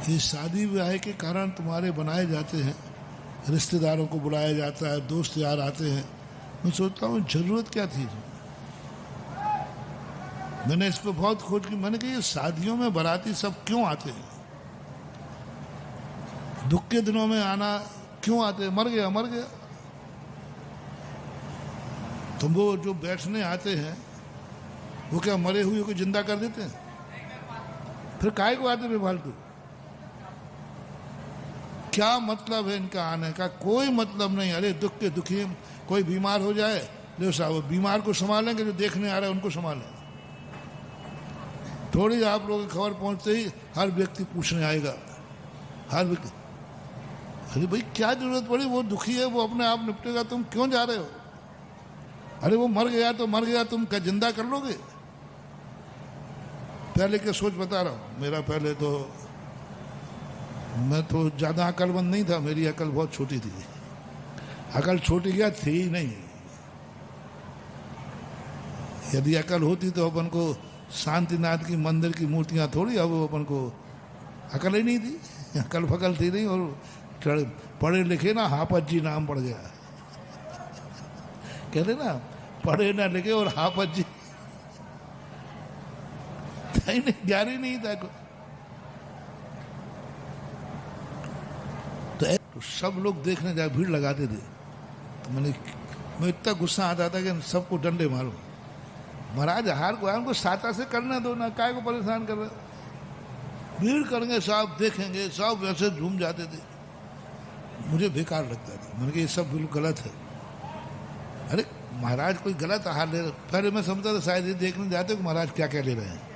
ये शादी ब्याह के कारण तुम्हारे बनाए जाते हैं, रिश्तेदारों को बुलाया जाता है, दोस्त यार आते हैं। मैं सोचता हूँ जरूरत क्या थी। मैंने इस पर बहुत खोज की। मैंने कहा ये शादियों में बाराती सब क्यों आते हैं? दुख के दिनों में आना क्यों आते हैं? मर गया मर गया। तुम वो जो बैठने आते हैं वो क्या मरे हुए को जिंदा कर देते हैं? फिर काहे को आते बेफालतू? क्या मतलब है इनका आने का? कोई मतलब नहीं। अरे दुख के दुखी, कोई बीमार हो जाए, लो साहब बीमार को संभालेंगे, जो देखने आ रहे हैं उनको संभालें। थोड़ी आप लोगों की खबर पहुंचते ही हर व्यक्ति पूछने आएगा, हर व्यक्ति। अरे भाई क्या जरूरत पड़ी? वो दुखी है, वो अपने आप निपटेगा, तुम क्यों जा रहे हो? अरे वो मर गया तो मर गया, तुम क्या जिंदा कर लोगे? पहले क्या सोच बता रहा हूं। मेरा पहले तो मैं तो ज्यादा अकलमंद नहीं था, मेरी अकल बहुत छोटी थी। अकल छोटी क्या थी ही नहीं। यदि अकल होती तो अपन को शांतिनाथ की मंदिर की मूर्तियां थोड़ी, अब अपन को अकल ही नहीं थी, अकल फकल थी नहीं। और पढ़े लिखे ना हाफत जी नाम पड़ गया। कहते ना पढ़े ना लिखे और हाफत जी नहीं, ज्ञान ही नहीं था। तो सब लोग देखने जाए, भीड़ लगाते थे। तो मैं इतना गुस्सा आता था कि सबको डंडे मारो। महाराज हार को हमको साता से करने दो ना, काय को परेशान कर रहे? भीड़ करेंगे, सब देखेंगे, सब वैसे झूम जाते थे। मुझे बेकार लगता था। मैंने कहा ये सब बिल्कुल गलत है। अरे महाराज कोई गलत आहार ले रहे, पहले मैं समझता था शायद ये देखने जाते कि महाराज क्या क्या ले रहे हैं।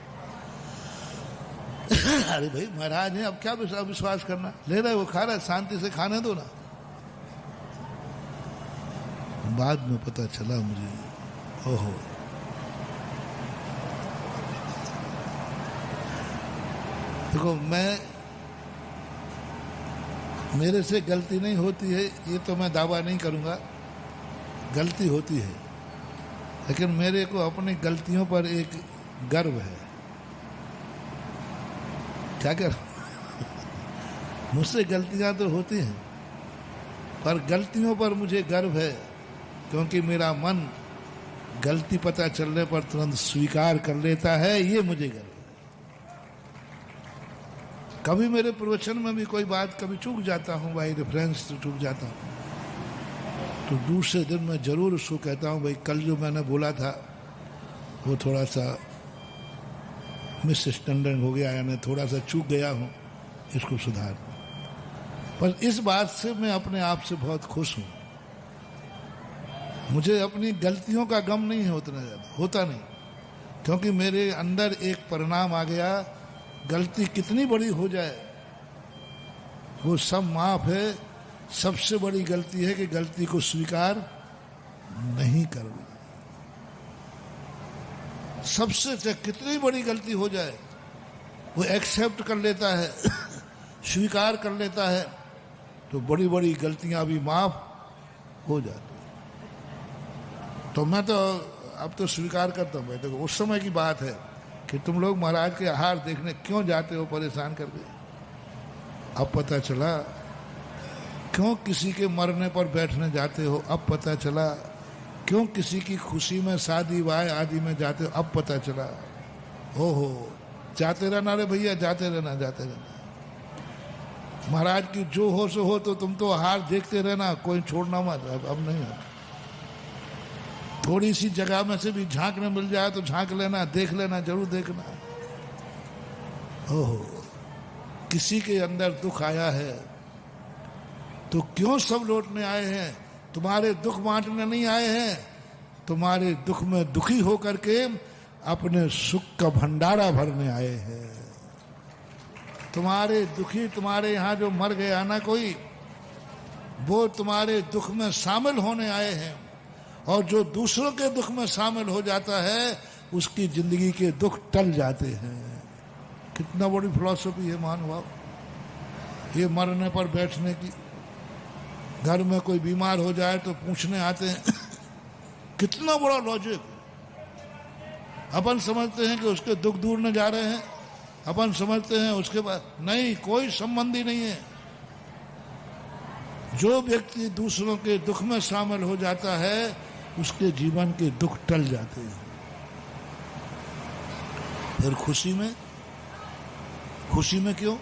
अरे भाई महाराज है, अब क्या विश्वास करना? ले रहे वो खा रहा है, शांति से खाने दो ना। बाद में पता चला मुझे, ओहो देखो, मेरे से गलती नहीं होती है ये तो मैं दावा नहीं करूंगा, गलती होती है। लेकिन मेरे को अपनी गलतियों पर एक गर्व है। क्या कर मुझसे गलतियां तो होती हैं, पर गलतियों पर मुझे गर्व है, क्योंकि मेरा मन गलती पता चलने पर तुरंत स्वीकार कर लेता है। ये मुझे गर्व है। कभी मेरे प्रवचन में भी कोई बात कभी चूक जाता हूँ, भाई रेफरेंस तो चूक जाता हूँ, तो दूसरे दिन मैं जरूर उसको कहता हूँ, भाई कल जो मैंने बोला था वो थोड़ा सा मिसअंडरस्टैंडिंग हो गया, यानी थोड़ा सा चूक गया हूँ, इसको सुधार। पर इस बात से मैं अपने आप से बहुत खुश हूँ। मुझे अपनी गलतियों का गम नहीं होता नहीं, क्योंकि मेरे अंदर एक परिणाम आ गया, गलती कितनी बड़ी हो जाए वो सब माफ है। सबसे बड़ी गलती है कि गलती को स्वीकार नहीं करना। सबसे कितनी बड़ी गलती हो जाए वो एक्सेप्ट कर लेता है, स्वीकार कर लेता है, तो बड़ी बड़ी गलतियां भी माफ हो जाती। तो मैं तो अब तो स्वीकार करता हूँ। देखो उस समय की बात है कि तुम लोग महाराज के आहार देखने क्यों जाते हो परेशान करके। अब पता चला क्यों किसी के मरने पर बैठने जाते हो। अब पता चला क्यों किसी की खुशी में, शादी वाह आदि में जाते हो। अब पता चला। ओहो, जाते रहना रे भैया, जाते रहना, जाते रहना। महाराज की जो हो सो हो, तो तुम तो आहार देखते रहना, कोई छोड़ना मत। अब नहीं है। थोड़ी सी जगह में से भी झांकने मिल जाए तो झांक लेना, देख लेना, जरूर देखना। ओहो, किसी के अंदर दुख आया है तो क्यों सब लौटने आए हैं? तुम्हारे दुख बांटने नहीं आए हैं, तुम्हारे दुख में दुखी होकर के अपने सुख का भंडारा भरने आए हैं। तुम्हारे दुखी, तुम्हारे यहाँ जो मर गया ना कोई, वो तुम्हारे दुख में शामिल होने आए हैं। और जो दूसरों के दुख में शामिल हो जाता है उसकी जिंदगी के दुख टल जाते हैं। कितना बड़ी फिलॉसफी है महानुभाव ये मरने पर बैठने की। घर में कोई बीमार हो जाए तो पूछने आते हैं कितना बड़ा लॉजिक। अपन समझते हैं कि उसके दुख दूर न जा रहे हैं, अपन समझते हैं उसके बाद, नहीं, कोई संबंध ही नहीं है। जो व्यक्ति दूसरों के दुख में शामिल हो जाता है उसके जीवन के दुख टल जाते हैं। फिर खुशी में क्यों,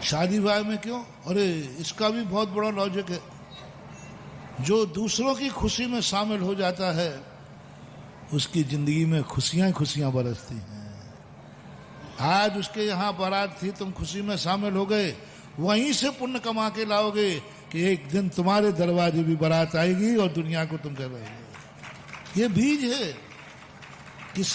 शादी ब्याह में क्यों? अरे इसका भी बहुत बड़ा लॉजिक है। जो दूसरों की खुशी में शामिल हो जाता है उसकी जिंदगी में खुशियां खुशियां बरसती हैं। आज उसके यहाँ बारात थी, तुम खुशी में शामिल हो गए, वहीं से पुण्य कमा के लाओगे कि एक दिन तुम्हारे दरवाजे भी बारात आएगी और दुनिया को तुम कह रहे हो। ये बीज है। किसी